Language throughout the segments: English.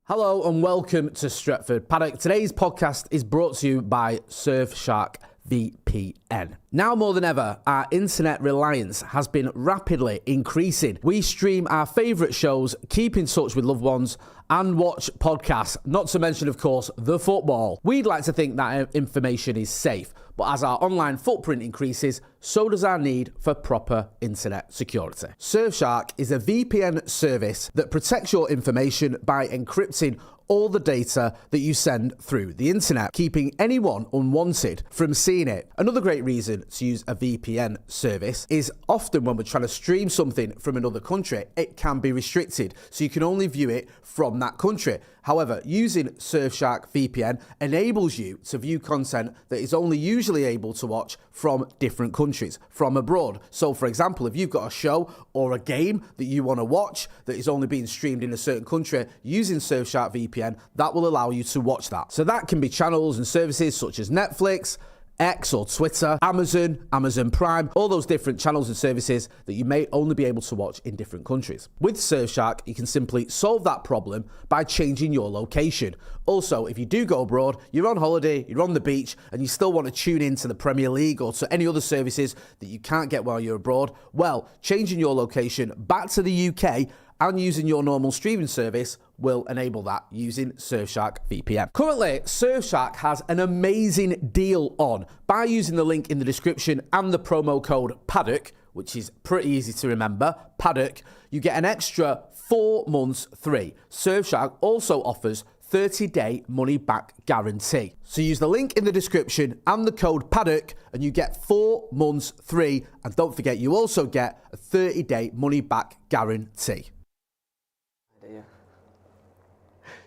Hello and welcome to Stretford. Paddock, today's podcast is brought to you by Surfshark VPN. Now more than ever, our internet reliance has been rapidly increasing. We stream our favourite shows, keep in touch with loved ones, and watch podcasts, not to mention, of course, the football. We'd like to think that information is safe, but as our online footprint increases, so does our need for proper internet security. Surfshark is a VPN service that protects your information by encrypting all the data that you send through the internet, keeping anyone unwanted from seeing it. Another great reason to use a VPN service is often when we're trying to stream something from another country, it can be restricted, so you can only view it from that country. However, using Surfshark VPN enables you to view content that is only usually able to watch from different countries, from abroad. So for example, if you've got a show or a game that you want to watch that is only being streamed in a certain country, using Surfshark VPN, that will allow you to watch that. So that can be channels and services such as Netflix, X or Twitter, Amazon Prime, all those different channels and services that you may only be able to watch in different countries. With Surfshark, you can simply solve that problem by changing your location. Also, if you do go abroad, you're on holiday, you're on the beach, and you still want to tune in to the Premier League or to any other services that you can't get while you're abroad, well, changing your location back to the UK and using your normal streaming service will enable that using Surfshark VPN. Currently, Surfshark has an amazing deal on. By using the link in the description and the promo code Paddock, which is pretty easy to remember, Paddock, you get an extra 4 months free. Surfshark also offers 30-day money-back guarantee. So use the link in the description and the code Paddock and you get 4 months free. And don't forget, you also get a 30-day money-back guarantee.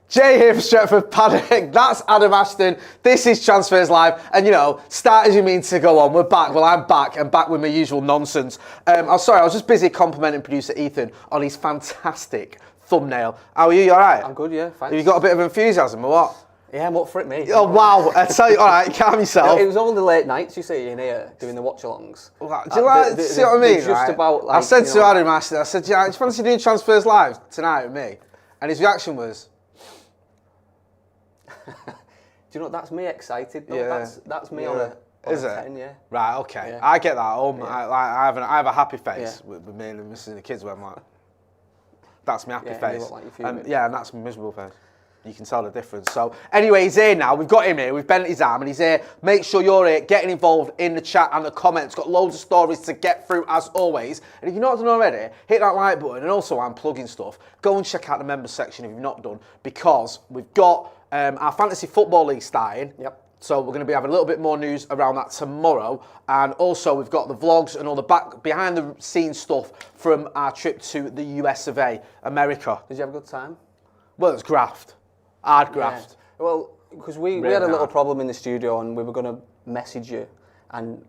Jay here for Stretford, Paddock, that's Adam Ashton, this is Transfers Live, and you know, start as you mean to go on, we're back, well I'm back with my usual nonsense. I'm sorry, I was just busy complimenting producer Ethan on his fantastic thumbnail. How are you alright? I'm good, yeah, thanks. Have you got a bit of enthusiasm or what? Yeah, I'm up for it, mate. Oh wow, I tell you, alright, calm yourself. It was all the late nights, you see, in here, doing the watch-alongs. Do you like, see what I mean? Just right? about, like, I said to Adam Ashton, I said, yeah, do you fancy doing Transfers Live tonight with me? And his reaction was, do you know, that's me excited though. Yeah. That's me on a 10, yeah. Right, okay. Yeah. I get that at home. Yeah. I have a happy face with me and the missus and the kids where I'm like, that's my happy face. You look like you're fuming. And that's my miserable face. You can tell the difference. So anyway, he's here now. We've got him here. We've bent his arm and he's here. Make sure you're here, getting involved in the chat and the comments. Got loads of stories to get through as always. And if you've not done already, hit that like button. And also, I'm plugging stuff. Go and check out the members section if you've not done, because we've got our Fantasy Football League starting. Yep. So we're going to be having a little bit more news around that tomorrow. And also we've got the vlogs and all the behind the scenes stuff from our trip to the US of A, America. Did you have a good time? Well, it's graft. Hard graft. Yeah. Well, because we Really had a little hard. problem in the studio and we were going to message you and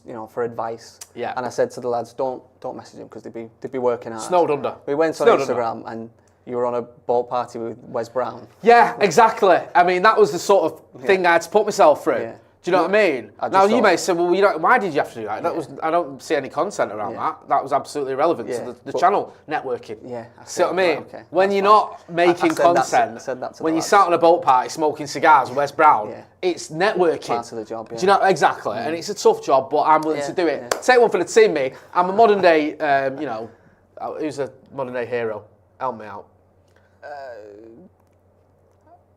you know, for advice. Yeah. And I said to the lads, don't message them because they'd be working hard. Snowed under. We went on Instagram and you were on a boat party with Wes Brown. Yeah, exactly. I mean, that was the sort of thing I had to put myself through. Yeah. Do you know what I mean? Now you may say, well, why did you have to do that? I don't see any content around that. That was absolutely irrelevant to the channel networking. Yeah. See what I mean? Okay, when you're not making content, when you sat on a boat party smoking cigars with Wes Brown, it's networking. Part of the job, yeah. Do you know exactly? And it's a tough job, but I'm willing to do it. Take one for the team, me. I'm a modern day, you know, who's a modern day hero? Help me out.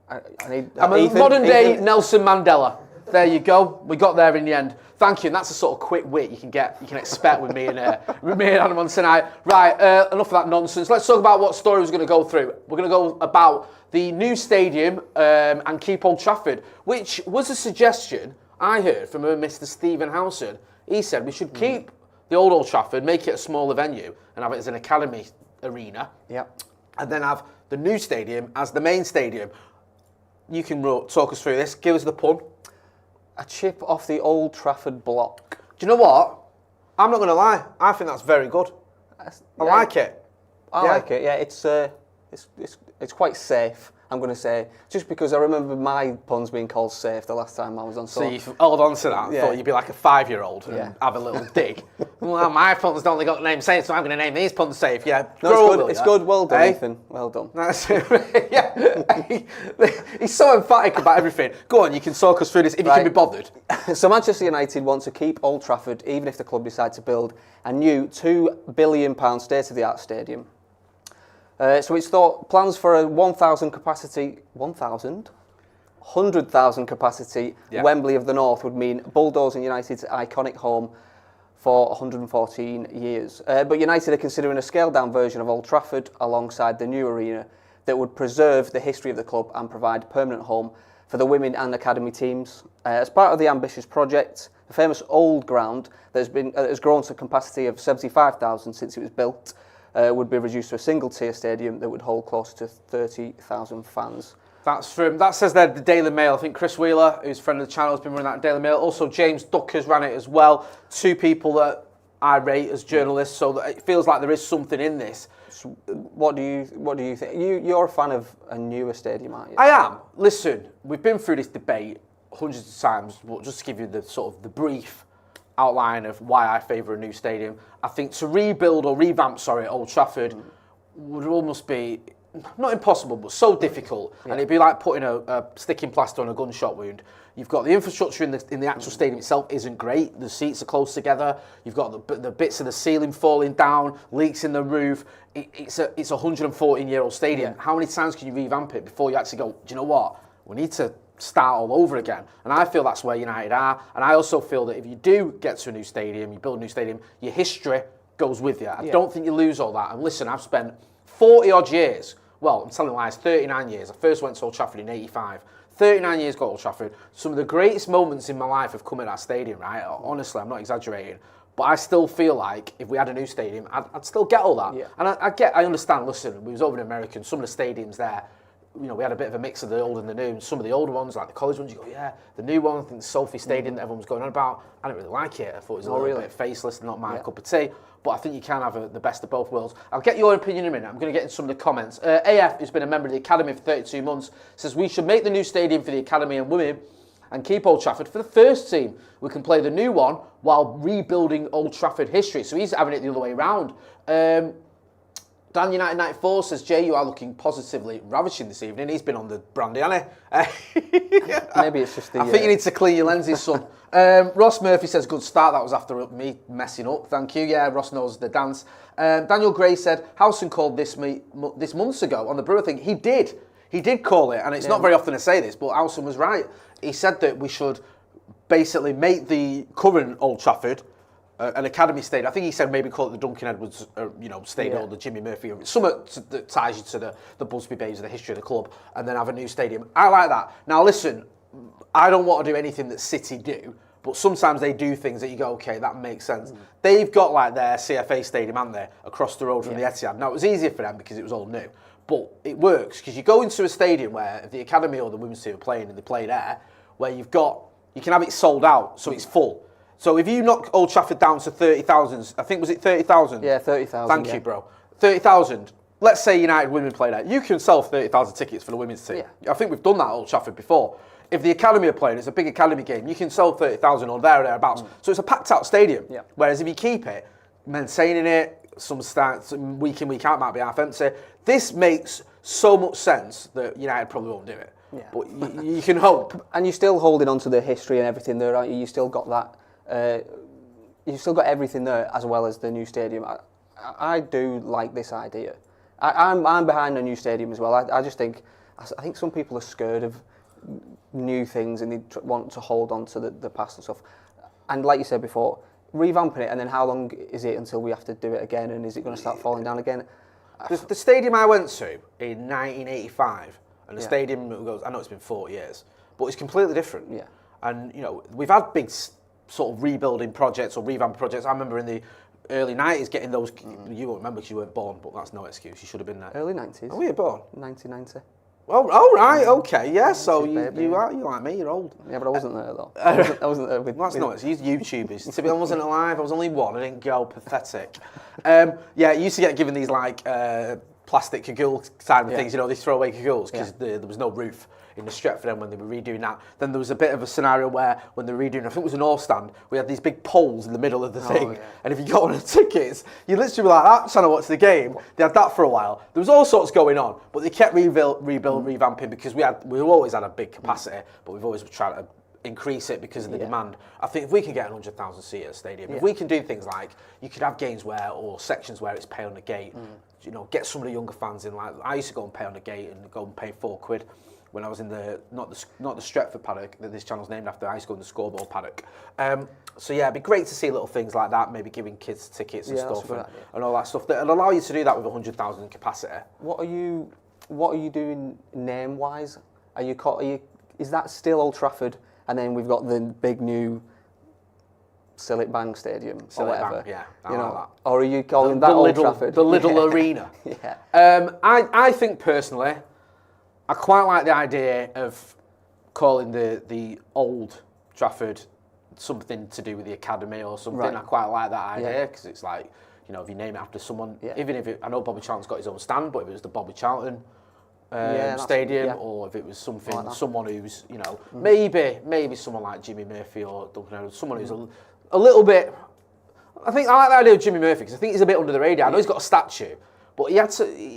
I'm a modern day Nelson Mandela. There you go. We got there in the end. Thank you. And that's the sort of quick wit you can expect with me and Adam on tonight. Right. Enough of that nonsense. Let's talk about what story we're going to go through. We're going to go about the new stadium and keep Old Trafford, which was a suggestion I heard from Mr. Stephen Howson. He said we should keep the Old Trafford, make it a smaller venue, and have it as an academy arena. Yep. And then have the new stadium as the main stadium. You can talk us through this. Give us the pun. A chip off the Old Trafford block. Do you know what? I'm not going to lie. I think that's very good. I like it. I like it. Yeah, it's quite safe. I'm going to say, just because I remember my puns being called safe the last time I was on. So you hold on to that. I thought you'd be like a 5-year-old and have a little dig. Well, my puns don't got the name safe, so I'm going to name these puns safe. Yeah, no, it's good. Well done, Ethan. Well done. That's yeah. He's so emphatic about everything. Go on, you can talk us through this if you can be bothered. So Manchester United want to keep Old Trafford, even if the club decide to build a new £2 billion state-of-the-art stadium. So it's thought plans for a 1,000 capacity, 100,000 capacity Wembley of the North would mean bulldozing United's iconic home for 114 years. But United are considering a scaled-down version of Old Trafford alongside the new arena that would preserve the history of the club and provide permanent home for the women and academy teams. As part of the ambitious project, the famous old ground that has grown to a capacity of 75,000 since it was built would be reduced to a single-tier stadium that would hold close to 30,000 fans. That says there the Daily Mail. I think Chris Wheeler, who's a friend of the channel, has been running that Daily Mail. Also, James Ducker's ran it as well. Two people that I rate as journalists, so that it feels like there is something in this. So what do you think? You're a fan of a newer stadium, aren't you? I am. Listen, we've been through this debate hundreds of times, but just to give you the brief outline of why I favour a new stadium. I think to revamp Old Trafford would almost be, not impossible, but so difficult. And it'd be like putting a sticking plaster on a gunshot wound. You've got the infrastructure in the actual stadium itself isn't great. The seats are close together. You've got the bits of the ceiling falling down, leaks in the roof. It's a 114-year-old stadium. How many times can you revamp it before you actually go, do you know what? We need to start all over again. And I feel that's where United are. And I also feel that if you do get to a new stadium, you build a new stadium, your history goes with you. I don't think you lose all that. And listen, I've spent 40-odd years, well, I'm telling lies, 39 years. I first went to Old Trafford in 85. 39 years got Old Trafford. Some of the greatest moments in my life have come at that stadium, right? Honestly, I'm not exaggerating. But I still feel like if we had a new stadium, I'd still get all that. Yeah. And I understand, listen, we was over in America, some of the stadiums there, you know, we had a bit of a mix of the old and the new. And some of the older ones, like the college ones, you go, yeah. The new one, I think the Sophie Stadium that everyone was going on about, I didn't really like it. I thought it was a little bit faceless, not my cup of tea. But I think you can have the best of both worlds. I'll get your opinion in a minute. I'm going to get in some of the comments. AF, who's been a member of the Academy for 32 months, says we should make the new stadium for the Academy and women and keep Old Trafford for the first team. We can play the new one while rebuilding Old Trafford history. So he's having it the other way around. Dan United 94 says, Jay, you are looking positively ravishing this evening. He's been on the brandy, hasn't he? Maybe it's just the... I think you need to clean your lenses, son. Ross Murphy says, good start. That was after me messing up. Thank you. Yeah, Ross knows the dance. Daniel Gray said, Howson called this months ago on the Brewer thing. He did. He did call it, and it's not very often to say this, but Howson was right. He said that we should basically make the current Old Trafford an academy stadium. I think he said maybe call it the Duncan Edwards, stadium or the Jimmy Murphy, something that ties you to the Busby Babes, the history of the club, and then have a new stadium. I like that. Now listen, I don't want to do anything that City do, but sometimes they do things that you go, okay, that makes sense. They've got like their CFA stadium, haven't they, across the road from the Etihad. Now it was easier for them because it was all new, but it works because you go into a stadium where if the academy or the women's team are playing and they play there, where you can have it sold out, so it's full. So if you knock Old Trafford down to 30,000, I think, was it 30,000? Yeah, 30,000. Thank you, bro. 30,000. Let's say United women play there. You can sell 30,000 tickets for the women's team. Yeah. I think we've done that at Old Trafford before. If the academy are playing, it's a big academy game, you can sell 30,000 or thereabouts. So it's a packed out stadium. Yeah. Whereas if you keep it, maintaining it, some week in, week out might be half empty. This makes so much sense that United probably won't do it. Yeah. But you can hope. And you're still holding on to the history and everything there, aren't you? You still got that. You've still got everything there as well as the new stadium. I do like this idea. I'm behind a new stadium as well. I think some people are scared of new things and they want to hold on to the past and stuff. And like you said before, revamping it, and then how long is it until we have to do it again, and is it going to start falling down again? The stadium I went to in 1985, and the stadium goes, I know it's been 40 years, but it's completely different. Yeah. And we've had big sort of rebuilding projects or revamp projects. I remember in the early 90s getting those. You won't remember because you weren't born, but that's no excuse. You should have been there. Early 90s? Oh, were you born? 1990. Oh, right, okay, yeah. So you like me, you're old. Yeah, but I wasn't there though. I wasn't there with. That's not excuse. YouTubers. To be honest, I wasn't alive. I was only one. I didn't go. Pathetic. You used to get given these like plastic cagoule side of Yeah. things, you know, they throw away cagoules because there was no roof in the Stretford end when they were redoing that. Then there was a bit of a scenario where when they were redoing, I think it was an All Stand, we had these big poles in the middle of the thing. Yeah. And if you got one of the tickets, you literally were like that trying to watch the game. They had that for a while. There was all sorts going on, but they kept revamping because we've always had a big capacity, but we've always tried to increase it because of the demand. I think if we can get an 100,000 seat at a stadium, if we can do things like, you could have games or sections where it's pay on the gate, you know, get some of the younger fans in. Like, I used to go and pay on the gate and go and pay £4 when I was in not the Stretford Paddock that this channel's named after. I used to go in the scoreboard Paddock. So yeah, it'd be great to see little things like that, maybe giving kids tickets and stuff and all that stuff that'll allow you to do that with 100,000 capacity. What are you doing name-wise? Is that still Old Trafford? And then we've got the big new Sillet Bank Stadium or whatever. Bank, yeah, you know, like that. Or are you calling that Old Trafford? The little arena. Yeah. I think personally, I quite like the idea of calling the Old Trafford something to do with the academy or something. Right. I quite like that idea because it's like, you know, if you name it after someone, even if I know Bobby Charlton's got his own stand, but if it was the Bobby Charlton stadium, or if it was something, like someone who's, you know, maybe someone like Jimmy Murphy or Duncan Edwards, someone who's a little bit. I think I like the idea of Jimmy Murphy because I think he's a bit under the radar. I know he's got a statue, but he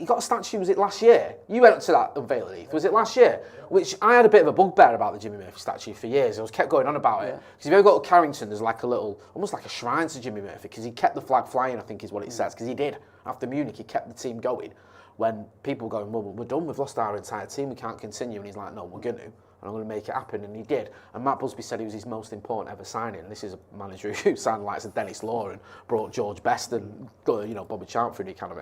got a statue. Was it last year? You went up to that unveiling, Heath. Was it last year? Which I had a bit of a bugbear about the Jimmy Murphy statue for years. I was kept going on about it because if you ever go to Carrington, there's like a little, almost like a shrine to Jimmy Murphy because he kept the flag flying. I think is what it says because he did after Munich. He kept the team going. When people were going, well, we're done, we've lost our entire team, we can't continue. And he's like, no, we're going to, and I'm going to make it happen. And he did. And Matt Busby said it was his most important ever signing. And this is a manager who signed the likes of Dennis Law and brought George Best and, you know, Bobby Charlton through the academy.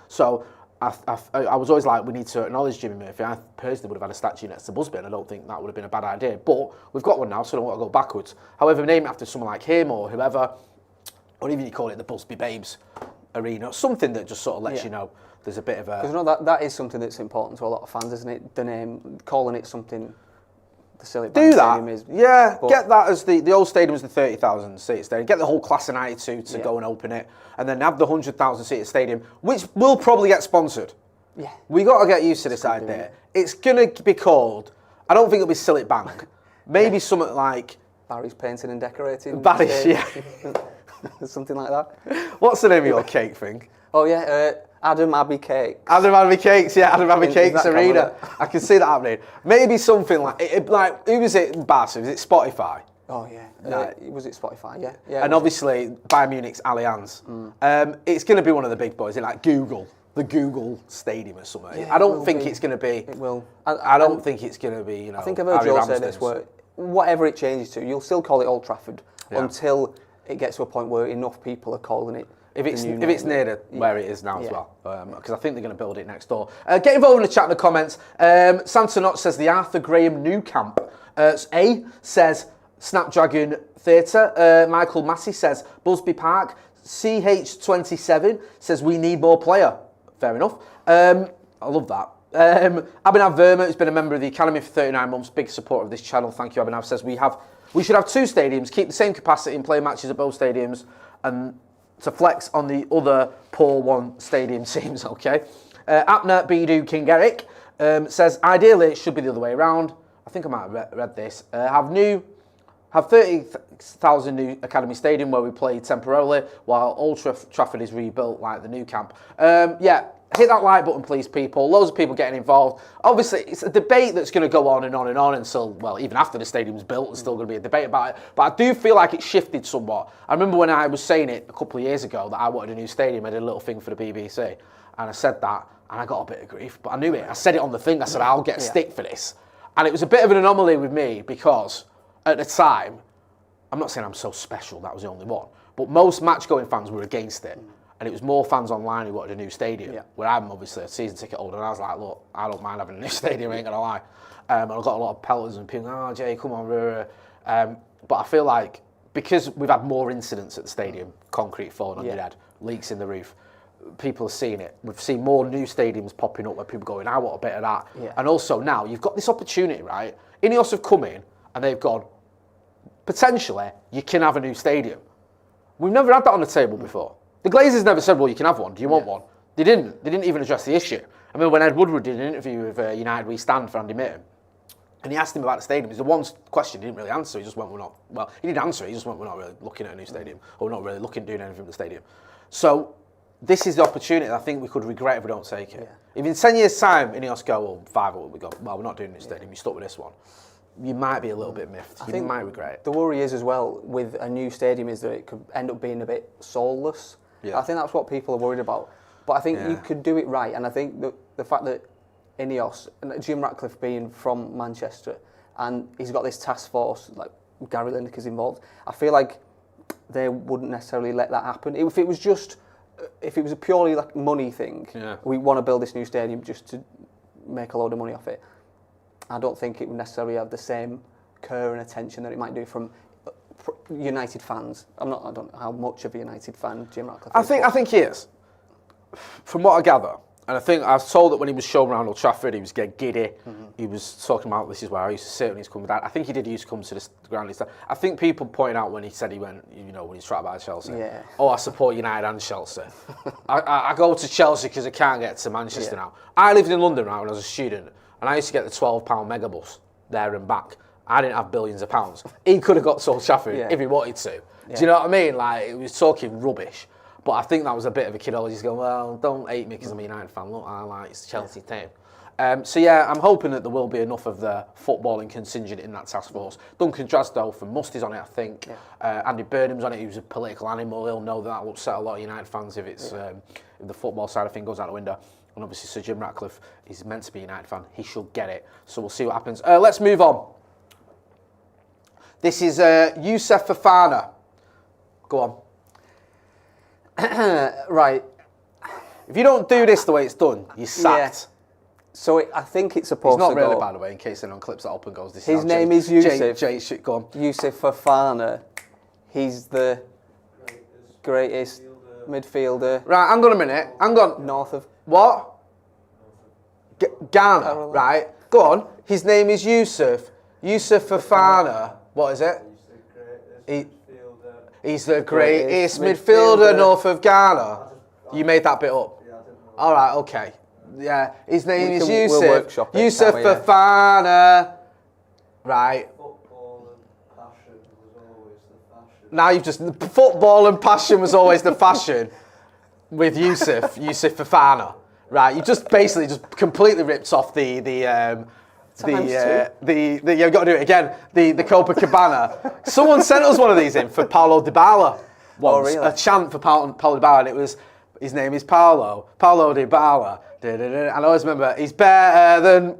So I was always like, we need to acknowledge Jimmy Murphy. I personally would have had a statue next to Busby, and I don't think that would have been a bad idea. But we've got one now, so I don't want to go backwards. However, name it after someone like him or whoever, or even you call it the Busby Babes Arena, something that just sort of lets you know there's a bit of a... Because you know, that is something that's important to a lot of fans, isn't it? The name, calling it something, the silly do that. Stadium is... Yeah, get that as the old stadium was the 30,000 seat stadium. Get the whole class of 92 to go and open it, and then have the 100,000 seat stadium, which will probably get sponsored. Yeah. We got to get used to this idea. It's going to be called, I don't think it'll be Sillet Bank. Maybe something like... Barry's Painting and Decorating. Barry's, yeah. Something like that. What's the name of your cake thing? Oh yeah, Adam Abbey Cakes. Adam Abbey Cakes, yeah, Adam Abbey Cakes Arena. I can see that happening. Maybe something like who was it? Barca? Was it Spotify? Oh yeah, was it Spotify? Yeah, yeah. And obviously Bayern Munich's Allianz. It's going to be one of the big boys, like Google, the Google Stadium or something. Yeah, I don't think it's going to be. It will. I don't think it's going to be. You know, I think I've heard Joe say this. Where whatever it changes to, you'll still call it Old Trafford until it gets to a point where enough people are calling it. If it's near to where it is now as well, because I think they're going to build it next door. Get involved in the chat in the comments. Sancho says the Arthur Graham New Camp. A says Snapdragon Theatre. Michael Massey says Busby Park. CH27 says we need more player. Fair enough. I love that. Abhinav Verma, who's been a member of the Academy for 39 months, big supporter of this channel. Thank you, Abhinav. Says we should have two stadiums, keep the same capacity and play matches at both stadiums, and to flex on the other poor one stadium seems okay. Apna Bidu King Eric says ideally it should be the other way around. I think I might have read this. Have 30,000 new Academy Stadium where we play temporarily while Old Trafford is rebuilt like the new camp. Hit that like button, please, people. Loads of people getting involved. Obviously, it's a debate that's going to go on and on and on until, well, even after the stadium's built, there's still going to be a debate about it. But I do feel like it's shifted somewhat. I remember when I was saying it a couple of years ago that I wanted a new stadium, I did a little thing for the BBC, and I said that, and I got a bit of grief, but I knew it. I said it on the thing. I said, I'll get stick for this. And it was a bit of an anomaly with me because at the time, I'm not saying I'm so special, that was the only one, but most match-going fans were against it. And it was more fans online who wanted a new stadium, where I'm obviously a season ticket holder, and I was like, look, I don't mind having a new stadium, I ain't gonna lie. And I got a lot of pelters and people, oh, Jay, come on, but I feel like, because we've had more incidents at the stadium, concrete falling on your head, leaks in the roof, people are seeing it. We've seen more new stadiums popping up where people going, I want a bit of that. Yeah. And also now, you've got this opportunity, right? Ineos have come in, and they've gone, potentially, you can have a new stadium. We've never had that on the table before. The Glazers never said, well, you can have one. Do you want one? They didn't even address the issue. I mean, when Ed Woodward did an interview with United We Stand for Andy Mitten, and he asked him about the stadium, it was the one question he didn't really answer. He just went, he did answer, he just went, we're not really looking at a new stadium, or we're not really looking at doing anything with the stadium. So, this is the opportunity I think we could regret if we don't take it. Yeah. If in 10 years' time, Ineos go, well, 5 we go, well, we're not doing a new stadium, you stuck with this one. You might be a little bit miffed. You might regret it. The worry is as well with a new stadium is that it could end up being a bit soulless. Yeah. I think that's what people are worried about. But I think you could do it right, and I think the fact that Ineos and Jim Ratcliffe being from Manchester, and he's got this task force like Gary Lineker's involved. I feel like they wouldn't necessarily let that happen. If it was a purely like money thing, we want to build this new stadium just to make a load of money off it. I don't think it would necessarily have the same care and attention that it might do from United fans. I don't know how much of a United fan Jim Ratcliffe is. I think he is. From what I gather, and I think I was told that when he was shown around Old Trafford, he was getting giddy. He was talking about, this is where I used to sit when he's coming down. I think he used to come to the ground. I think people pointed out when he said he went, when he's tried by Chelsea. Yeah. Oh, I support United and Chelsea. I go to Chelsea because I can't get to Manchester now. I lived in London when I was a student, and I used to get the £12 megabus there and back. I didn't have billions of pounds. He could have got to Old Trafford if he wanted to. Yeah. Do you know what I mean? Like, he was talking rubbish. But I think that was a bit of a kidology. He's going, well, don't hate me because I'm a United fan. Look, I like it's Chelsea team. So yeah, I'm hoping that there will be enough of the footballing contingent in that task force. Duncan Drasdale from Musty's on it, I think. Andy Burnham's on it. He was a political animal. He'll know that will upset a lot of United fans if it's if the football side of thing goes out the window. And obviously Sir Jim Ratcliffe is meant to be a United fan. He should get it. So we'll see what happens. Let's move on. This is Youssef Fofana. Go on. Right. If you don't do this the way it's done, you're sacked. Yeah. So I think it's supposed to go... He's not really, by the way, in case anyone clips that up and goes, this His name is Youssef. Go on. Youssef Fofana. He's the greatest midfielder. Right, hang on a minute. Hang on. North of... What? Ghana, right? Go on. His name is Youssef. Youssef Fofana. What is it? He's the greatest midfielder north of Ghana. You made that bit up? Yeah, I didn't know. All right, okay. Yeah, his name is Youssef. Youssef Fofana. Right. Football and passion was always the fashion. Now you've just... Football and passion was always the fashion with Youssef Fofana. Right, you just basically just completely ripped off you've got to do it again. The Copacabana. Someone sent us one of these in for Paulo Dybala once. Really? A chant for Paulo Dybala, and it was, his name is Paulo Dybala. And I always remember, he's better than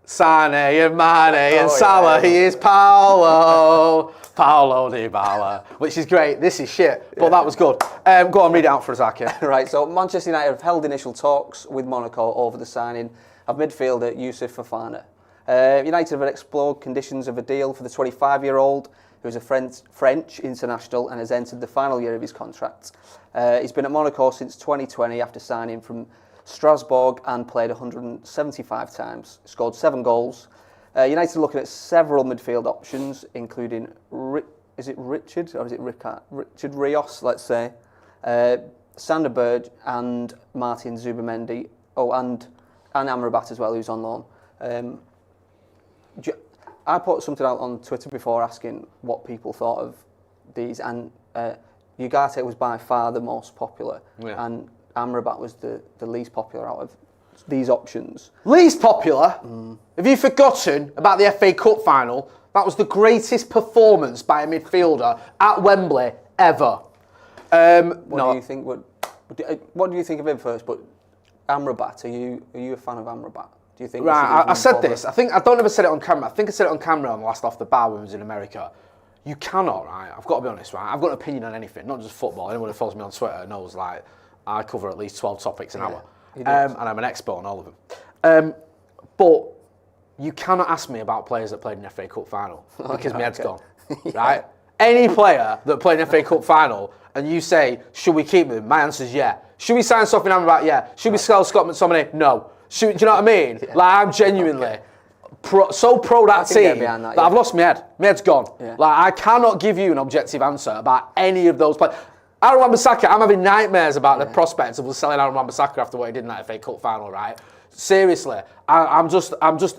Sane and Mane and Salah. He is Paulo Dybala, which is great. This is shit, but that was good. Go on, read it out for us, Aki. Right, so Manchester United have held initial talks with Monaco over the signing of midfielder Youssef Fofana. United have explored conditions of a deal for the 25-year-old, who is a French international and has entered the final year of his contract. He's been at Monaco since 2020 after signing from Strasbourg and played 175 times, scored 7 goals. United are looking at several midfield options, including, is it Richard or is it Richard Rios, let's say, Sander Berge and Martin Zubimendi, and Amrabat as well, who's on loan. I put something out on Twitter before asking what people thought of these, and Ugarte was by far the most popular, and Amrabat was the least popular out of these options. Least popular? Have you forgotten about the FA Cup final? That was the greatest performance by a midfielder at Wembley ever. What do you think? What do you think of him first? But Amrabat, are you a fan of Amrabat? Do you think? Right, I said this. I don't ever said it on camera. I think I said it on camera on the last Off the Bar when I was in America. You cannot, right? I've got to be honest, right? I've got an opinion on anything, not just football. Anyone who follows me on Twitter knows, like, I cover at least 12 topics an hour, and I'm an expert on all of them. But you cannot ask me about players that played in the FA Cup final because my head's gone, right? Any player that played in the FA Cup final and you say, should we keep them? My answer is yeah. Should we sign Sofiane Amrabat? Yeah. Should we sell Scott McTominay? No. Do you know what I mean? Like, I'm genuinely so pro that team that I've lost my head. My head's gone. Like, I cannot give you an objective answer about any of those players. Aaron Wan-Bissaka, I'm having nightmares about the prospects of us selling Aaron Wan-Bissaka after what he did in that FA Cup final, right? Seriously, I'm just.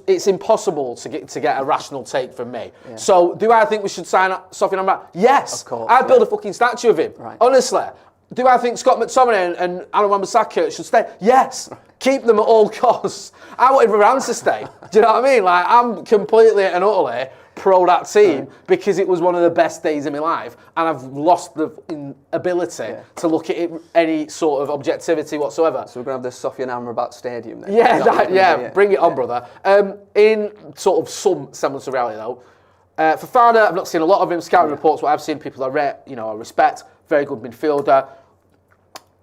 It's impossible to get a rational take from me. Yeah. So, do I think we should sign Sofyan Amrabat? Yes. Of course. I'd build a fucking statue of him. Right. Honestly. Do I think Scott McTominay and Aaron Wan-Bissaka should stay? Yes. Keep them at all costs. I wanted Varane to stay. Do you know what I mean? Like, I'm completely and utterly pro that team because it was one of the best days of my life, and I've lost the ability to look at it any sort of objectivity whatsoever. So we're going to have the Sofyan Amrabat Stadium then? Yeah, bring it on, brother. In sort of some semblance of reality, though, Fofana, I've not seen a lot of him. Scouting reports, what I've seen, people I rate, I respect. Very good midfielder.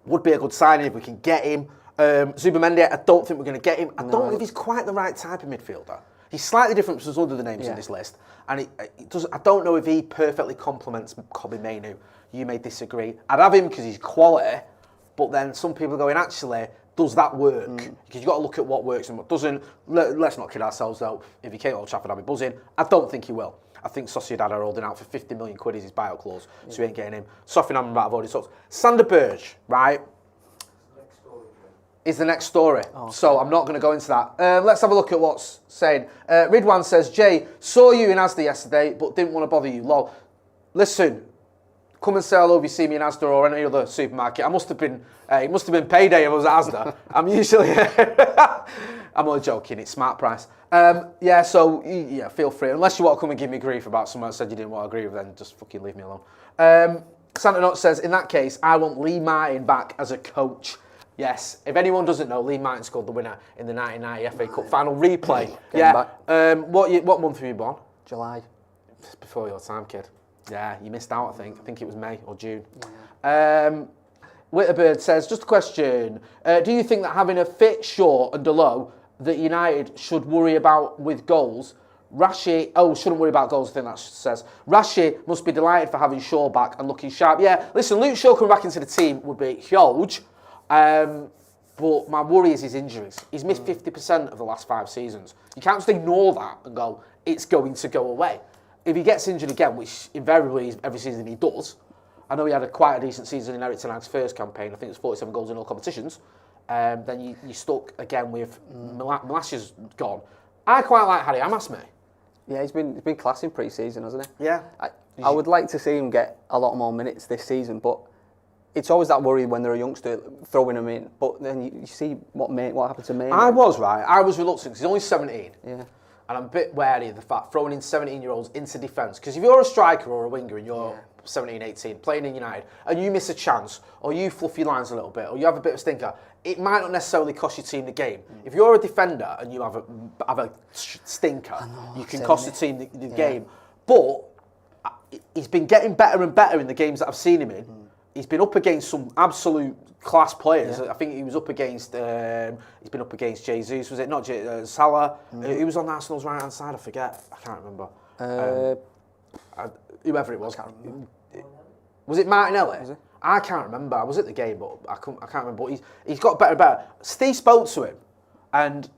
Would be a good signing if we can get him. Zubimendi, I don't think we're going to get him. I don't know if he's quite the right type of midfielder. He's slightly different from some other names in this list. And it does. I don't know if he perfectly complements Kobbie Mainoo. You may disagree. I'd have him because he's quality, but then some people are going, actually, does that work? Because you've got to look at what works and what doesn't. Let's not kid ourselves, though. If he came to Old Trafford, I'd be buzzing. I don't think he will. I think Sociedad are holding out for 50 million quid is his buyout clause, so we ain't getting him. Sofyan Amrabat, I've already talked. Sander Berge, right, is the next story. So I'm not going to go into that. Let's have a look at what's saying. Ridwan says, Jay, saw you in Asda yesterday, but didn't want to bother you. Lol. Listen, come and say hello if you see me in Asda or any other supermarket. It must have been payday if I was at Asda. I'm usually... I'm only joking, it's smart price. So feel free. Unless you want to come and give me grief about someone that said you didn't want to agree with, then just fucking leave me alone. Santa Note says, in that case, I want Lee Martin back as a coach. Yes. If anyone doesn't know, Lee Martin scored the winner in the 1990 FA Cup final replay. What month were you born? July. Just before your time, kid. Yeah, you missed out, I think. I think it was May or June. Yeah. Witterbird says, just a question. Do you think that having a fit Shaw and Delo that United should worry about with goals? Shouldn't worry about goals, I think that says. Rashi must be delighted for having Shaw back and looking sharp. Yeah, listen, Luke Shaw coming back into the team would be huge. But my worry is his injuries. He's missed 50% of the last 5 seasons. You can't just ignore that and go, it's going to go away. If he gets injured again, which invariably every season he does, I know he had quite a decent season in Eric Ten Hag's first campaign. I think it's 47 goals in all competitions. Then you're stuck again with Malasia's gone. I quite like Harry Amas, mate. Yeah, he's been class in pre-season, hasn't he? Yeah. I would like to see him get a lot more minutes this season, but it's always that worry when they're a youngster throwing him in. But then you see what happened to May. I was reluctant because he's only 17. Yeah. And I'm a bit wary of the fact throwing in 17-year-olds into defence. Because if you're a striker or a winger and you're 17, 18, playing in United, and you miss a chance, or you fluff your lines a little bit, or you have a bit of a stinker, it might not necessarily cost your team the game. If you're a defender and you have a stinker, you can cost the team the game. But he's been getting better and better in the games that I've seen him in. He's been up against some absolute class players. I think he was up against. He's been up against Jesus. Was it not Salah? He was on Arsenal's right hand side. I forget. I can't remember. Whoever it was. Was it Martinelli? Was it? I can't remember. I was at the game, but I can't remember. But he's got better and better. Steve spoke to him, and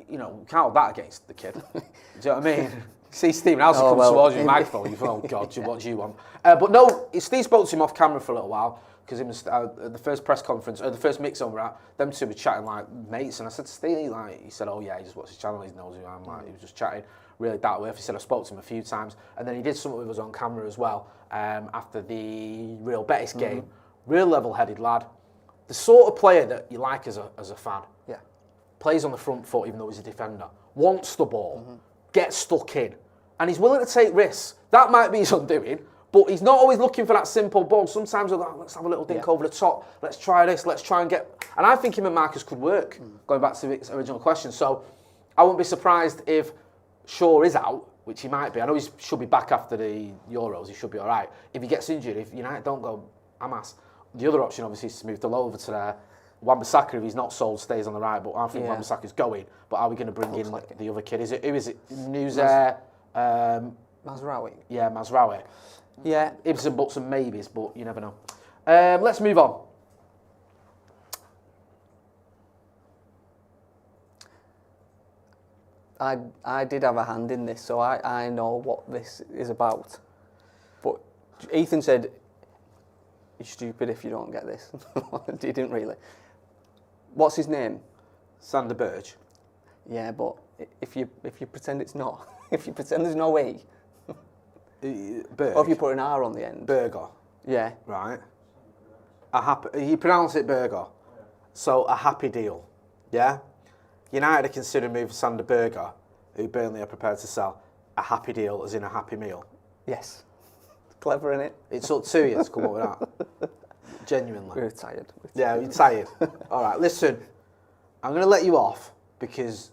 can't hold that against the kid. Do you know what I mean? See Stephen Howson comes towards you with a microphone, you thought, oh God, what do you want? But no, Steve spoke to him off camera for a little while, because the first press conference, or the first mix-up we're at, them two were chatting like mates, and I said to Steve, he said, oh yeah, he just watches his channel, he knows who I am, he was just chatting really that way. He said, I spoke to him a few times, and then he did something with us on camera as well, after the Real Betis game. Real level-headed lad. The sort of player that you like as a fan. Yeah. Plays on the front foot even though he's a defender. Wants the ball. Gets stuck in. And he's willing to take risks. That might be his undoing, but he's not always looking for that simple ball. Sometimes he'll go, let's have a little dink over the top. Let's try this. Let's try and get... And I think him and Marcus could work, going back to the original question. So I wouldn't be surprised if Shaw is out, which he might be. I know he should be back after the Euros. He should be all right. If he gets injured, if United don't go Amas, the other option obviously is to move Delo over to there. Wan-Bissaka, if he's not sold, stays on the right, but I think Wan-Bissaka's going. But are we going to bring in the other kid? Who is it? Nuzer... Mazraoui. Yeah, Mazraoui. Yeah. Ibs and buts and maybes, but you never know. Let's move on. I did have a hand in this, so I know what this is about. But Ethan said You're stupid if you don't get this. You didn't really. What's his name? Sander Berge. Yeah, but if you pretend it's not, if you pretend there's no E, Berge. or if you put an R on the end. Berge. Yeah. Right. You pronounce it Berge. So a happy deal. Yeah? United are considering moving Sander Berge, who Burnley are prepared to sell. A happy deal as in a happy meal. Yes. Clever, innit? It took 2 years to come up with that. Genuinely. We're tired. Yeah, you're tired. All right, listen. I'm going to let you off because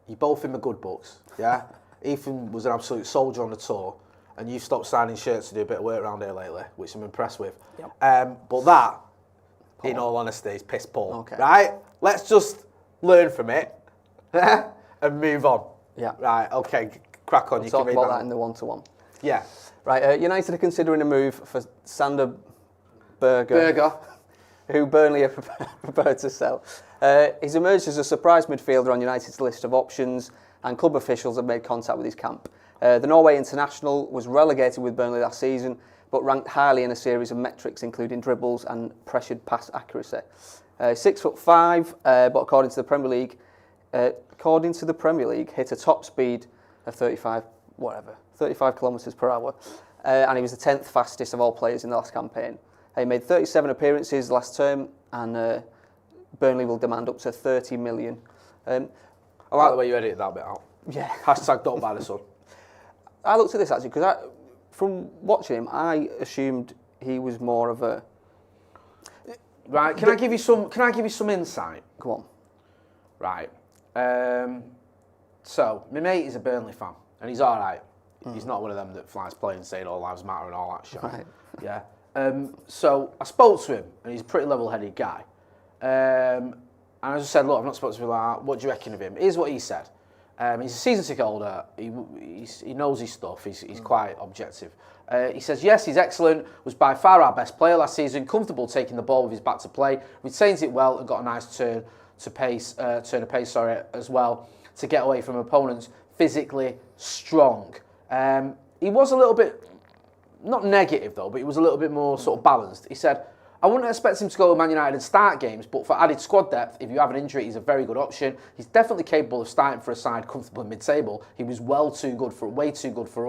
you're both in the good books. Yeah? Ethan was an absolute soldier on the tour, and you've stopped signing shirts to do a bit of work around here lately, which I'm impressed with. Yep. But that, in all honesty, is piss poor. Okay. Right? Let's just learn from it and move on. Yeah. Right, okay, crack on. We'll you talk can read about that in the one-to-one. Yeah. Right, United are considering a move for Sander Berge, who Burnley are prepared to sell. He's emerged as a surprise midfielder on United's list of options, and club officials have made contact with his camp. The Norway international was relegated with Burnley last season, but ranked highly in a series of metrics, including dribbles and pressured pass accuracy. 6'5", but according to the Premier League, hit a top speed of 35 kilometres per hour, and he was the 10th fastest of all players in the last campaign. He made 37 appearances last term, and Burnley will demand up to 30 million. I like the way you edited that bit out. Yeah. Hashtag don't buy the sun. I looked at this actually because from watching him, I assumed he was more of a. Right, can I give you some insight? Go on. Right. So, my mate is a Burnley fan, and he's all right. He's not one of them that flies planes saying all lives matter and all that shit. Right. Yeah. So, I spoke to him, and he's a pretty level-headed guy. And I just said, look, I've not spoken to him like that. What do you reckon of him? Here's what he said. He's a season ticket holder. He knows his stuff. He's quite objective. He says, yes, he's excellent. Was by far our best player last season. Comfortable taking the ball with his back to play. Retains it well and got a nice turn of pace as well to get away from opponents. Physically strong. He was a little bit, not negative though, but he was a little bit more sort of balanced. He said, I wouldn't expect him to go to Man United and start games, but for added squad depth, if you have an injury, he's a very good option. He's definitely capable of starting for a side comfortable in mid-table. He was way too good for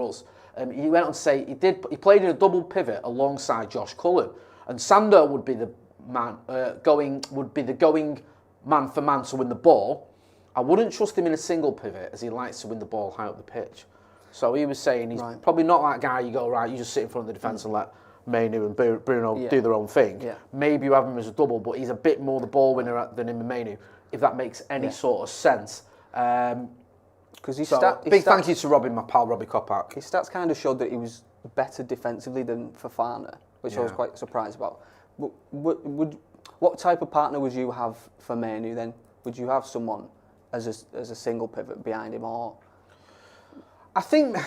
us. He went on to say he played in a double pivot alongside Josh Cullen, and Sander would be the man going man for man to win the ball. I wouldn't trust him in a single pivot as he likes to win the ball high up the pitch. So he was saying he's probably not that guy you go, right, you just sit in front of the defence and let Mainu and Bruno do their own thing. Yeah. Maybe you have him as a double, but he's a bit more the ball winner than him and Mainu, if that makes any sort of sense. Because big thank you to Robbie, my pal Robbie Kopak. His stats kind of showed that he was better defensively than Fofana, which I was quite surprised about. But what type of partner would you have for Mainu then? Would you have someone as a single pivot behind him, or? I think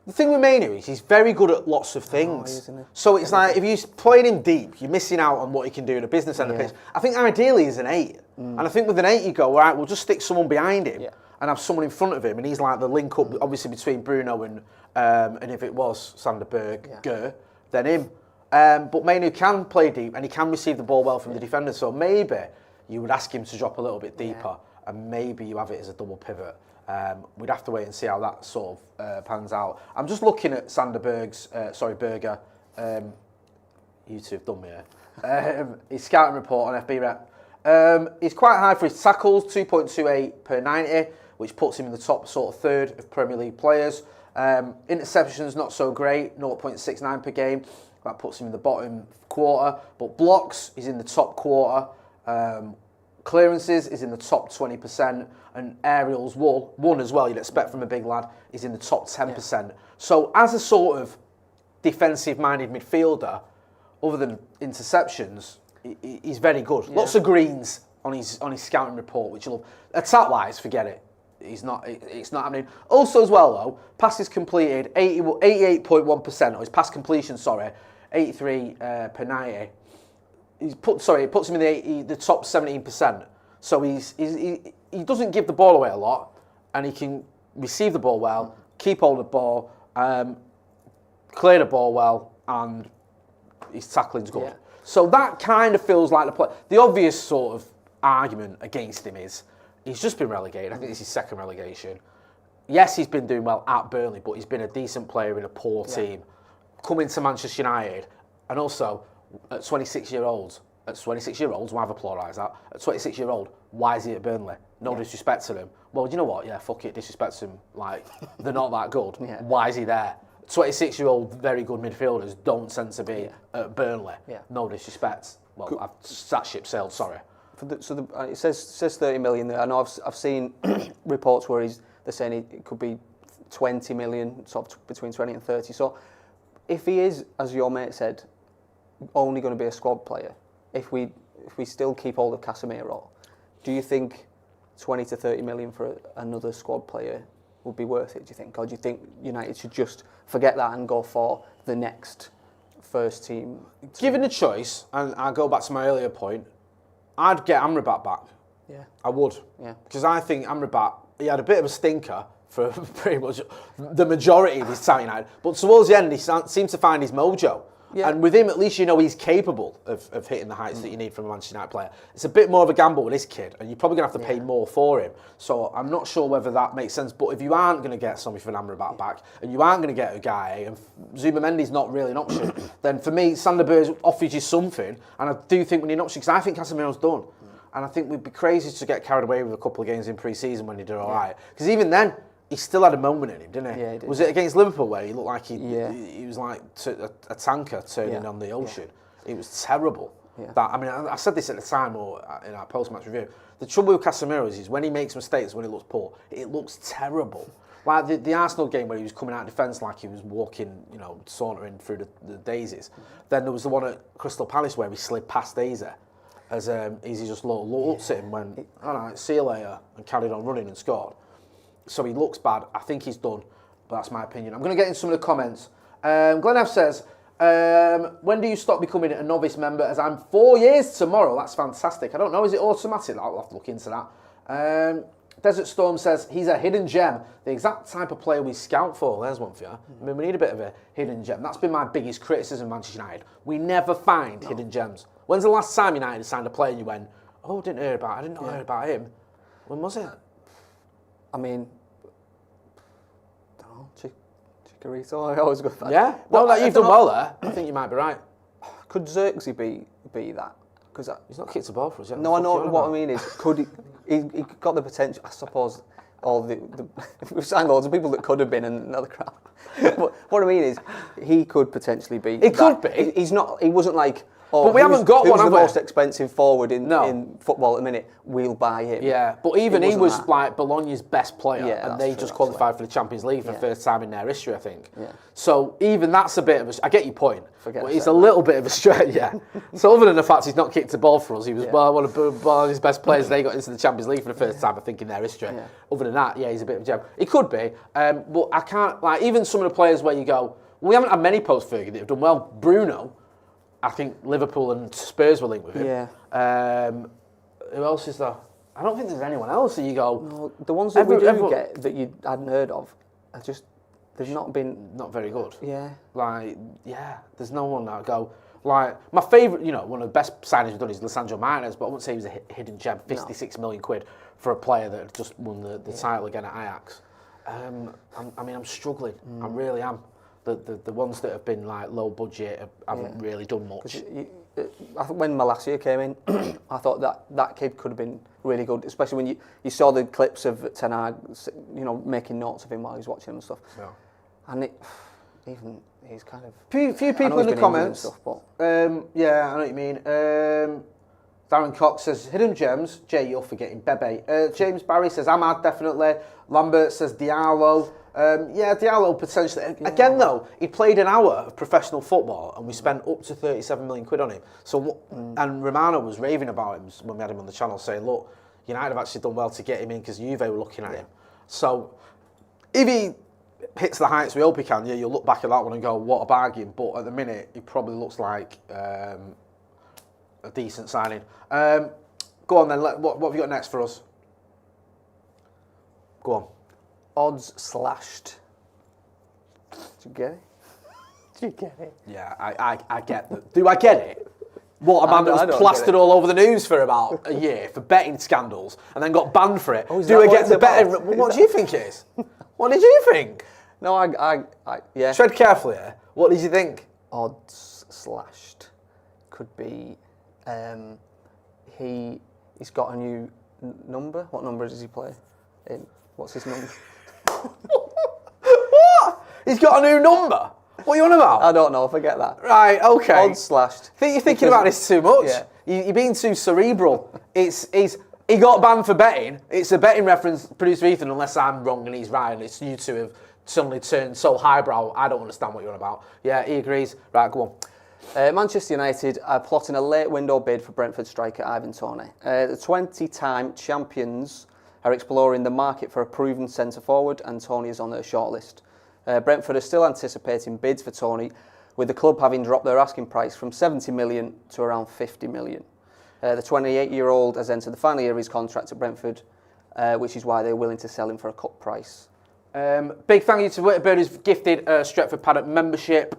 the thing with Mainu is he's very good at lots of things. So it's like if you're playing him deep, you're missing out on what he can do in a business end of pitch. I think ideally he's an 8. And I think with an 8 you go, right, we'll just stick someone behind him and have someone in front of him, and he's like the link up obviously between Bruno and if it was Sander Berge, then him. But Mainu can play deep and he can receive the ball well from the defender, so maybe you would ask him to drop a little bit deeper and maybe you have it as a double pivot. We'd have to wait and see how that sort of pans out. I'm just looking at Sander Berge. You two have done me here. His scouting report on FB Rep. He's quite high for his tackles, 2.28 per 90, which puts him in the top sort of third of Premier League players. Interceptions not so great, 0.69 per game. That puts him in the bottom quarter. But blocks, he's in the top quarter. Clearances is in the top 20%, and aerials, one as well, you'd expect from a big lad, is in the top 10%. Yeah. So as a sort of defensive-minded midfielder, other than interceptions, he's very good. Yeah. Lots of greens on his scouting report, which you'll attack-wise, forget it. It's not happening. Also as well though, passes completed 88.1%, or his pass completion, 83 per 90. It puts him in the top 17%. So he doesn't give the ball away a lot, and he can receive the ball well, keep hold of the ball, clear the ball well, and his tackling's good. So that kind of feels like the obvious sort of argument against him is he's just been relegated. I think this is his second relegation. Yes, he's been doing well at Burnley, but he's been a decent player in a poor team. Coming to Manchester United, and also at 26-year-olds, why have I pluralised that? At 26-year-old, why is he at Burnley? No disrespect to them. Well, you know what? Yeah, fuck it, disrespect to them. Like, they're not that good. Why is he there? 26-year-old, very good midfielders don't tend to be at Burnley. No disrespect. Well, that ship sailed, sorry. It says 30 million there. I know I've seen reports where they're saying it could be 20 million, sort of between 20 and 30. So if he is, as your mate said, only going to be a squad player, if we still keep hold of Casemiro, do you think 20 to 30 million for another squad player would be worth it, do you think? Or do you think United should just forget that and go for the next first team? Given the choice, and I'll go back to my earlier point, I'd get Amrabat back. Yeah. I would. Yeah. Because I think Amrabat, he had a bit of a stinker for pretty much the majority of his time at United, but towards the end he seemed to find his mojo. Yeah. And with him, at least you know he's capable of hitting the heights that you need from a Manchester United player. It's a bit more of a gamble with this kid, and you're probably going to have to pay more for him. So I'm not sure whether that makes sense. But if you aren't going to get somebody for an Amrabat back, and you aren't going to get a guy, and Zuma Mendy's not really an option, then for me, Sander Berge offers you something. And I do think we need an option, because I think Casemiro's done. And I think we'd be crazy to get carried away with a couple of games in pre-season when he did all right. Because even then, he still had a moment in him, didn't he? Yeah, he did. Was it against Liverpool where he looked like he was like a tanker turning on the ocean? It was terrible. Yeah. I said this at the time or in our post-match review. The trouble with Casemiro is when he makes mistakes, when he looks poor, it looks terrible. Like the Arsenal game where he was coming out of defence like he was walking, sauntering through the daisies. Then there was the one at Crystal Palace where he slid past Eze as Eze just looked at him, went, all right, see you later, and carried on running and scored. So he looks bad. I think he's done, but that's my opinion. I'm going to get into some of the comments. Glenn F says, when do you stop becoming a novice member? As I'm 4 years tomorrow. That's fantastic. I don't know. Is it automatic? I'll have to look into that. Desert Storm says, he's a hidden gem. The exact type of player we scout for. There's one for you. I mean, we need a bit of a hidden gem. That's been my biggest criticism of Manchester United. We never find hidden gems. When's the last time United signed a player and you went, oh, I didn't hear about him. When was it? I mean, I don't know, Chicharito, I always go for that. Yeah, well, you've done well there. I think you might be right. Could Xerxes be that? Because he's not kicked a ball for us yet. No, I know what I mean is, could he got the potential, I suppose, we've signed loads of people that could have been and another crap. What I mean is, he could potentially be. He could be. He wasn't like, oh, but we haven't got one, who's the have we? most expensive forward in football at the minute? We'll buy him. Yeah, but even he was like Bologna's best player, and they just true, qualified for the Champions League for the first time in their history, I think. Yeah. So even that's a bit of a. I get your point. But it's a little bit of a stretch, yeah. So other than the fact he's not kicked a ball for us, he was one of Bologna's best players. They got into the Champions League for the first time, I think, in their history. Yeah. Other than that, he's a bit of a gem. He could be, but I can't. Like even some of the players where you go, well, we haven't had many post-Fergie that have done well. Bruno. I think Liverpool and Spurs were linked with him. Yeah. Who else is there? I don't think there's anyone else that you go. No, the ones that we do get that you hadn't heard of are just, they've not been... Not very good. Yeah. There's no one that I go... Like, my favourite, one of the best signings we've done is Lisandro Martinez, but I wouldn't say he was a hidden gem. 56 million quid for a player that had just won the title again at Ajax. I'm struggling. I really am. The ones that have been like low budget haven't really done much. I think when Malacia came in, I thought that kid could have been really good, especially when you saw the clips of Ten Hag, making notes of him while he was watching him and stuff. Yeah. And he's kind of... Few people in the comments. Stuff, but. I know what you mean. Darren Cox says, hidden gems. Jay, you're forgetting Bebe. James Barry says, Ahmad, definitely. Lambert says, Diallo. Diallo potentially. Again, though, he played an hour of professional football and we spent up to 37 million quid on him. And Romano was raving about him when we had him on the channel, saying, look, United have actually done well to get him in because Juve were looking at him. So if he hits the heights we hope he can, you'll look back at that one and go, what a bargain. But at the minute, he probably looks like a decent signing. Go on then, what have you got next for us? Go on. Odds slashed. Did you get it? Yeah, I get that. Do I get it? What, a man that I was don't get plastered it. all over the news for about a year for betting scandals and then got banned for it? Oh, is Do that we what get it's the about? betting? What do you think it is? What did you think? No, yeah. Tread carefully here. What did you think? Odds slashed could be. He's got a new number. What number does he play in? What's his number? What? He's got a new number? What are you on about? I don't know. Forget that. Right, okay. Odds slashed. Think you're thinking about this too much. Yeah. You're being too cerebral. He got banned for betting. It's a betting reference, producer Ethan, unless I'm wrong and he's right, and it's you two have suddenly turned so highbrow. I don't understand what you're on about. Yeah, he agrees. Right, go on. Manchester United are plotting a late window bid for Brentford striker Ivan Toney. The 20-time champions are exploring the market for a proven centre-forward, and Toney is on their shortlist. Brentford are still anticipating bids for Toney, with the club having dropped their asking price from 70 million to around 50 million. The 28-year-old has entered the final year of his contract at Brentford, which is why they're willing to sell him for a cut price. Big thank you to Berge, who's gifted Stretford Paddock membership.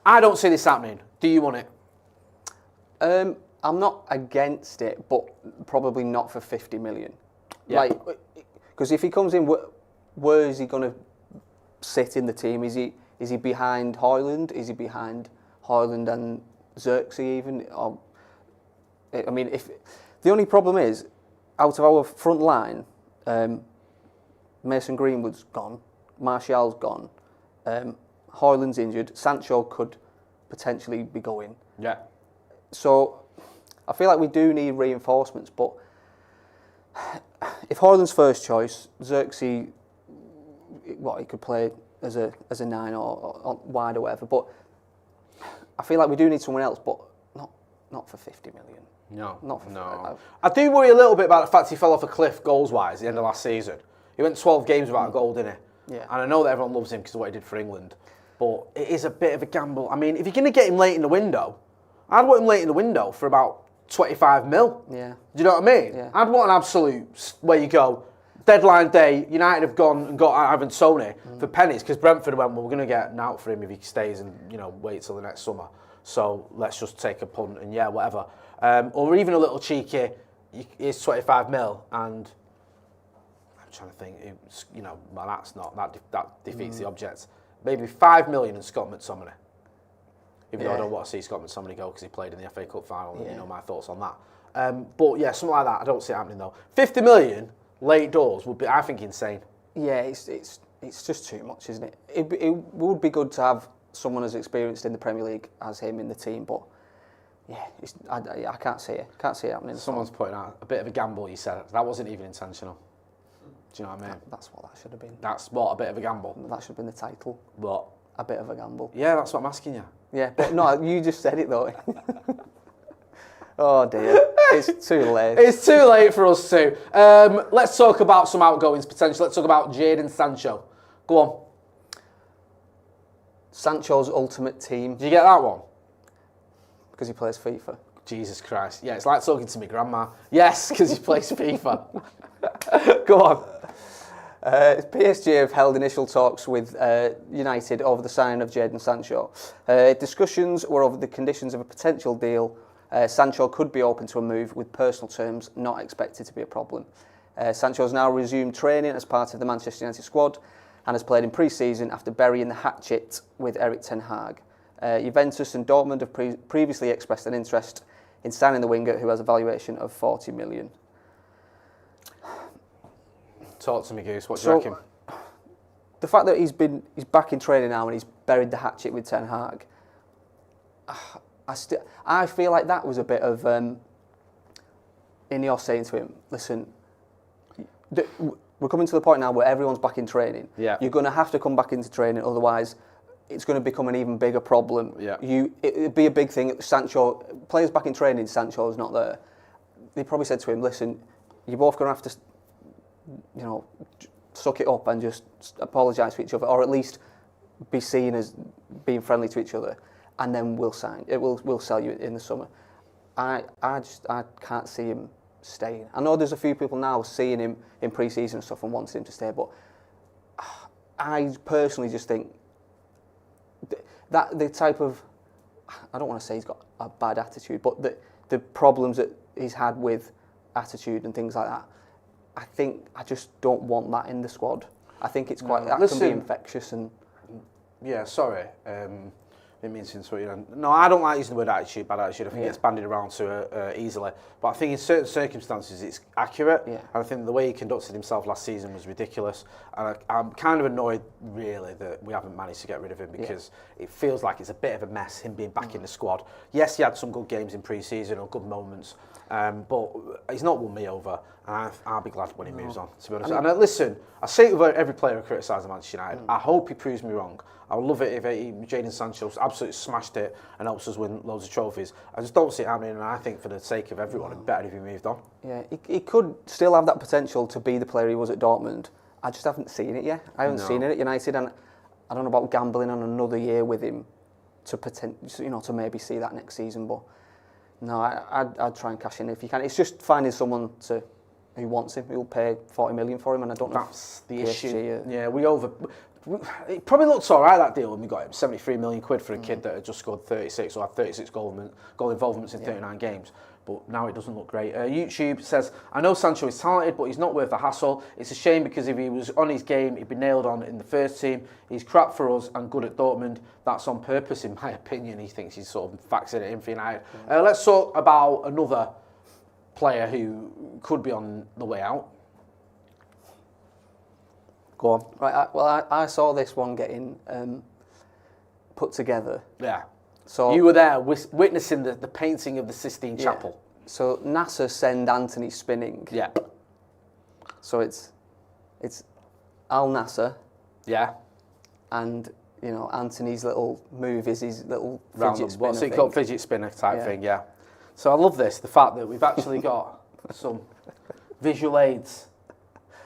I don't see this happening. Do you want it? I'm not against it, but probably not for 50 million. Yeah. Like, because if he comes in, where is he going to sit in the team? Is he behind Højlund? Is he behind Højlund and Xerxes even? Or, I mean, if the only problem is, out of our front line, Mason Greenwood's gone, Martial's gone, Højlund's injured, Sancho could potentially be going. Yeah. So I feel like we do need reinforcements, but if Højlund's first choice, Xerxes, he could play as a 9 or wide or whatever, but I feel like we do need someone else, but not for 50 million. No. Not for no. I do worry a little bit about the fact he fell off a cliff goals-wise at the end of last season. He went 12 games without a goal, didn't he? Yeah. And I know that everyone loves him because of what he did for England, but it is a bit of a gamble. I mean, if you're going to get him late in the window, I'd want him late in the window for about 25 mil. Yeah. Do you know what I mean? Yeah. I'd want an absolute, where you go, deadline day, United have gone and got Ivan Toney for pennies because Brentford went, well, we're going to get an out for him if he stays and, wait till the next summer. So let's just take a punt and whatever. Or even a little cheeky, it's 25 mil and I'm trying to think, well, that defeats the object. Maybe 5 million and Scott McTominay. Even though I don't want to see Scott McTominay go because he played in the FA Cup final and you know my thoughts on that. But yeah, something like that, I don't see it happening though. 50 million late doors would be, I think, insane. Yeah, it's just too much, isn't it? It would be good to have someone as experienced in the Premier League as him in the team, but yeah, I can't see it. Can't see it happening. Someone's putting out a bit of a gamble, you said. That wasn't even intentional. Do you know what I mean? That's what that should have been. That's what, a bit of a gamble? That should have been the title. What? A bit of a gamble. Yeah, that's what I'm asking you. Yeah, but no, you just said it though. Oh dear, it's too late. It's too late for us too. Let's talk about some outgoings potential. Let's talk about Jadon Sancho. Go on. Sancho's ultimate team. Did you get that one? Because he plays FIFA. Jesus Christ. Yeah, it's like talking to me grandma. Yes, because he plays FIFA. Go on. PSG have held initial talks with United over the signing of Jadon Sancho. Discussions were over the conditions of a potential deal. Sancho could be open to a move with personal terms not expected to be a problem. Sancho has now resumed training as part of the Manchester United squad and has played in pre-season after burying the hatchet with Erik ten Hag. Juventus and Dortmund have previously expressed an interest in signing the winger, who has a valuation of 40 million. Talk to me, Goose. What do you reckon? The fact that he's back in training now and he's buried the hatchet with Ten Hag, I feel like that was a bit of Ineos saying to him, listen, we're coming to the point now where everyone's back in training. Yeah. You're going to have to come back into training, otherwise it's going to become an even bigger problem. Yeah. It'd be a big thing. Sancho, players back in training, Sancho's not there. They probably said to him, listen, you're both going to have to, suck it up and just apologise to each other, or at least be seen as being friendly to each other, and then we'll sign. We'll sell you in the summer. I can't see him staying. I know there's a few people now seeing him in pre-season and stuff and wanting him to stay, but I personally just think that the type of I don't want to say he's got a bad attitude, but the problems that he's had with attitude and things like that, I just don't want that in the squad. I think it's quite, can be infectious and... Yeah, sorry. Didn't mean to insult you. No, I don't like using the word attitude, bad attitude. I think it gets bandied around too easily. But I think in certain circumstances it's accurate. Yeah. And I think the way he conducted himself last season was ridiculous. And I'm kind of annoyed, really, that we haven't managed to get rid of him because it feels like it's a bit of a mess, him being back in the squad. Yes, he had some good games in pre-season or good moments, but he's not won me over. And I'll be glad when he moves on, to be honest. And listen, I say it with every player who criticises Manchester United. I hope he proves me wrong. I would love it if Jadon Sancho absolutely smashed it and helps us win loads of trophies. I just don't see it happening, and I think for the sake of everyone, it'd be better if he moved on. Yeah, he could still have that potential to be the player he was at Dortmund. I just haven't seen it yet. I haven't seen it at United, and I don't know about gambling on another year with him to to maybe see that next season. But no, I'd try and cash in if you can. It's just finding someone who wants him, who'll pay 40 million for him, and I don't know. That's the issue. Yeah, it probably looked all right, that deal, when we got him. 73 million quid for a kid that had just scored 36 or had 36 goal involvements in 39 games. But now it doesn't look great. YouTube says, I know Sancho is talented, but he's not worth the hassle. It's a shame because if he was on his game, he'd be nailed on in the first team. He's crap for us and good at Dortmund. That's on purpose, in my opinion. He thinks he's sort of faxing it in for United. Let's talk about another player who could be on the way out. Go on. Right. I saw this one getting put together. Yeah. So you were there witnessing the painting of the Sistine Chapel. So NASA send Antony spinning. Yeah. So it's Al Nasser. Yeah. And Antony's little move is his little fidget spinner. What's it called? Fidget spinner type thing. Yeah. So I love this, the fact that we've actually got some visual aids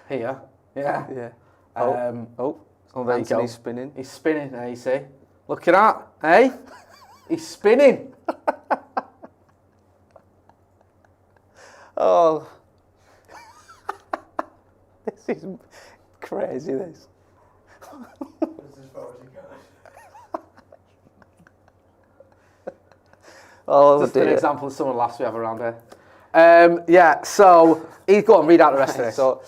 here. Yeah. Yeah. There you go. He's spinning. He's spinning, there you see. Look at that, eh? He's spinning. Oh. This is crazy, this. That's as far as it goes. Oh, just an example of some of the laughs we have around here. So he's got to read out the rest of this. So,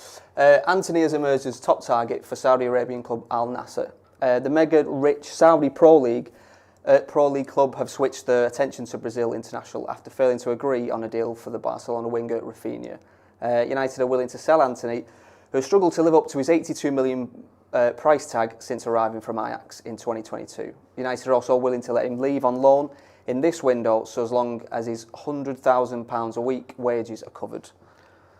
Antony has emerged as top target for Saudi Arabian club Al Nasser. The mega-rich Saudi Pro League club have switched their attention to Brazil international after failing to agree on a deal for the Barcelona winger Rafinha. United are willing to sell Antony, who has struggled to live up to his 82 million price tag since arriving from Ajax in 2022. United are also willing to let him leave on loan in this window, so as long as his £100,000 a week wages are covered.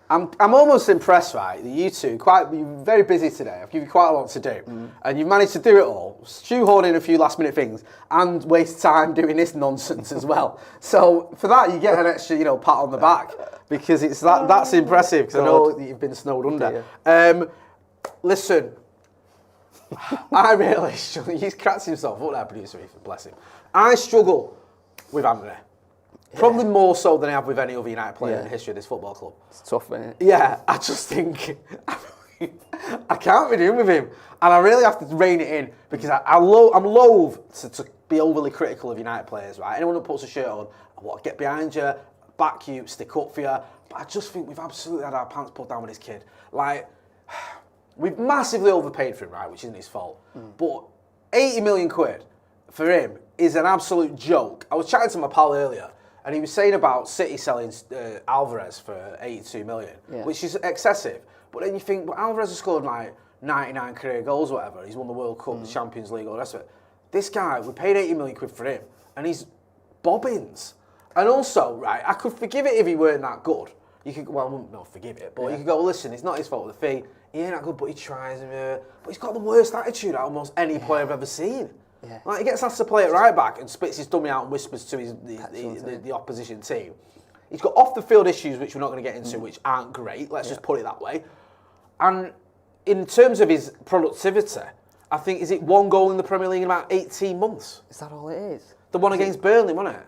I'm almost impressed, right, that you two, you're very busy today, I've given you quite a lot to do, and you've managed to do it all, shoehorn in a few last minute things, and waste time doing this nonsense as well. So for that, you get an extra, pat on the back, because that's impressive, because I know that you've been snowed under. Listen, I really struggle, he's cracked himself up there, producer, bless him. I struggle with Antony. Probably more so than I have with any other United player in the history of this football club. It's tough, isn't it? Yeah, I just think I can't be doing with him, and I really have to rein it in because I'm loath to be overly critical of United players. Right? Anyone who puts a shirt on, I want to get behind you, back you, stick up for you. But I just think we've absolutely had our pants pulled down with this kid. Like, we've massively overpaid for him, right? Which isn't his fault. But 80 million quid for him is an absolute joke. I was chatting to my pal earlier. And he was saying about City selling Alvarez for 82 million, which is excessive. But then you think, well, Alvarez has scored like 99 career goals or whatever. He's won the World Cup, the Champions League, all the rest of it. This guy, we paid 80 million quid for him, and he's bobbins. And also, right, I could forgive it if he weren't that good. You could, well, I wouldn't not forgive it, but you could go, well, listen, it's not his fault with the fee. He ain't that good, but he tries. But he's got the worst attitude out of almost any player I've ever seen. Yeah. Like, he gets asked to play it right back and spits his dummy out and whispers to the opposition team. He's got off the field issues which we're not going to get into, which aren't great. Let's just put it that way. And in terms of his productivity, I think, is it one goal in the Premier League in about 18 months? Is that all it is? The one against Burnley, wasn't it?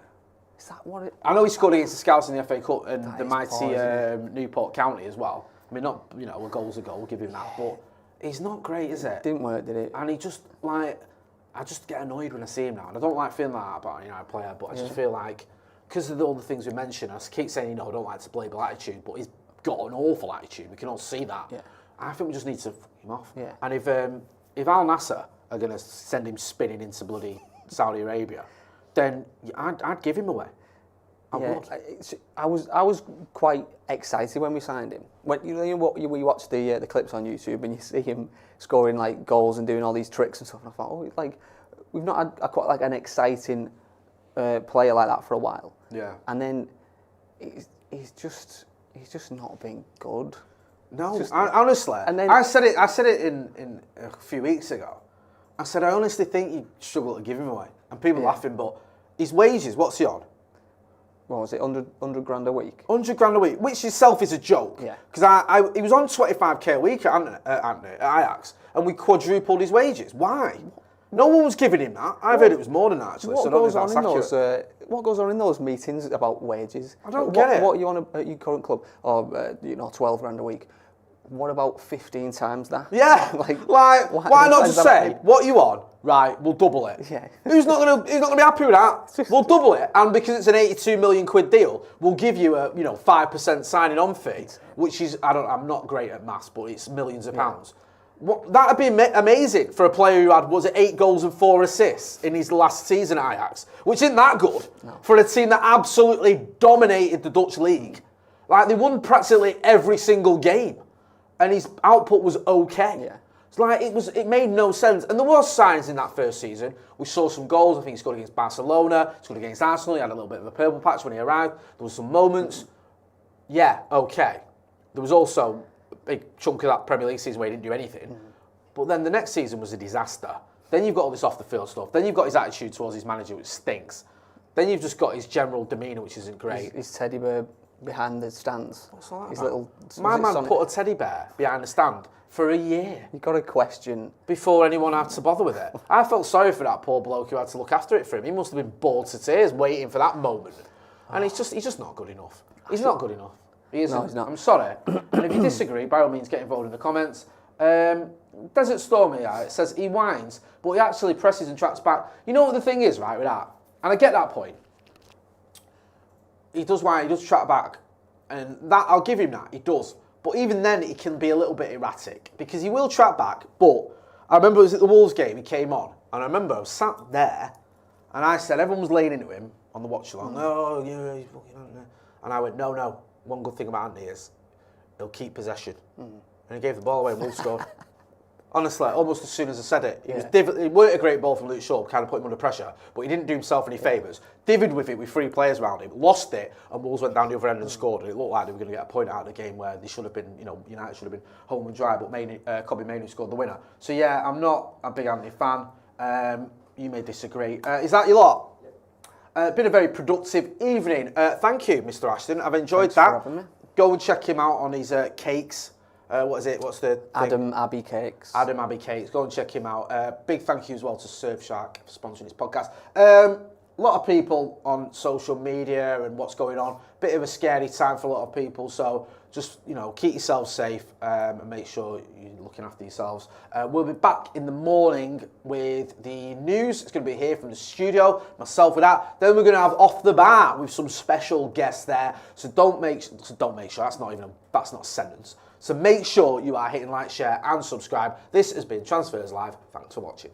Is that what it? I know he scored against the Scouts in the FA Cup and the mighty Newport County as well. I mean, not, a goal's a goal, give him that, but he's not great, is it? Didn't work, did it? And he just, like, I just get annoyed when I see him now. And I don't like feeling like that about a player, but I just feel like, because of all the things we mentioned, I keep saying, I don't like to blame attitude, but he's got an awful attitude. We can all see that. Yeah. I think we just need to fuck him off. Yeah. And if Al Nassr are going to send him spinning into bloody Saudi Arabia, then I'd give him away. I would. I was quite excited when we signed him. When we watched the clips on YouTube and you see him scoring like goals and doing all these tricks and stuff, and I thought, we've not had quite like an exciting player like that for a while. Yeah. And then he's just not been good. No, honestly. And then I said it in a few weeks ago. I said I honestly think you struggle to give him away, and people are laughing. But his wages, what's he on? What was it, 100 grand a week? 100 grand a week, which itself is a joke. Yeah. Because he was on 25k a week at Ajax, and we quadrupled his wages. Why? No one was giving him that. I've heard it was more than that, actually. What goes on in those meetings about wages? I don't get it. What are you on at your current club? Or 12 grand a week. What about 15 times that? Yeah. Why not just say, what are you on? Right, we'll double it. Yeah. Who's not gonna be happy with that? We'll double it, and because it's an 82 million quid deal, we'll give you a 5% signing on fee, which is I'm not great at maths, but it's millions of pounds. That'd be amazing for a player who had 8 goals and 4 assists in his last season at Ajax, which isn't that good for a team that absolutely dominated the Dutch league. Like they won practically every single game, and his output was okay. Yeah. It made no sense. And there was signs in that first season. We saw some goals. I think he scored against Barcelona, scored against Arsenal. He had a little bit of a purple patch when he arrived. There were some moments. Yeah, okay. There was also a big chunk of that Premier League season where he didn't do anything. But then the next season was a disaster. Then you've got all this off-the-field stuff. Then you've got his attitude towards his manager, which stinks. Then you've just got his general demeanour, which isn't great. His teddy bear behind the stands. What's all that his about? little. My man put a teddy bear behind the stand for a year. You got to question before anyone had to bother with it. I felt sorry for that poor bloke who had to look after it for him. He must have been bored to tears waiting for that moment. And he's just not good enough. He's not good enough. He isn't. No, he's not. I'm sorry. And if you disagree, by all means, get involved in the comments. Desert Storm here, it says he whines, but he actually presses and tracks back. You know what the thing is, right, with that? And I get that point. He does whine, he does track back. And that, I'll give him that, he does. But even then, he can be a little bit erratic because he will track back. But I remember it was at the Wolves game, he came on, and I remember I was sat there, and I said, everyone was laying into him on the watch along. Oh, yeah, he's fucking Antony. And I went, no. One good thing about Antony is he'll keep possession. And he gave the ball away and Wolves scored. Honestly, almost as soon as I said it. It weren't a great ball from Luke Shaw, kind of put him under pressure, but he didn't do himself any favours. Divid with it with 3 players around him, lost it, and Wolves went down the other end and scored. And it looked like they were going to get a point out of the game where they should have been, United should have been home and dry, but Kobbie Mainoo scored the winner. So yeah, I'm not a big Antony fan. You may disagree. Is that your lot? Been a very productive evening. Thank you, Mr. Ashton. I've enjoyed Thanks for that. having me. Go and check him out on his cakes. What is it? What's the thing? Adam Abbey Cakes. Adam Abbey Cakes. Go and check him out. Big thank you as well to Surfshark for sponsoring his podcast. A lot of people on social media and what's going on. Bit of a scary time for a lot of people. So just, keep yourselves safe and make sure you're looking after yourselves. We'll be back in the morning with the news. It's going to be here from the studio, myself with that. Then we're going to have Off the Bar with some special guests there. So don't make sure, that's not a sentence. So make sure you are hitting like, share and subscribe. This has been Transfers Live. Thanks for watching.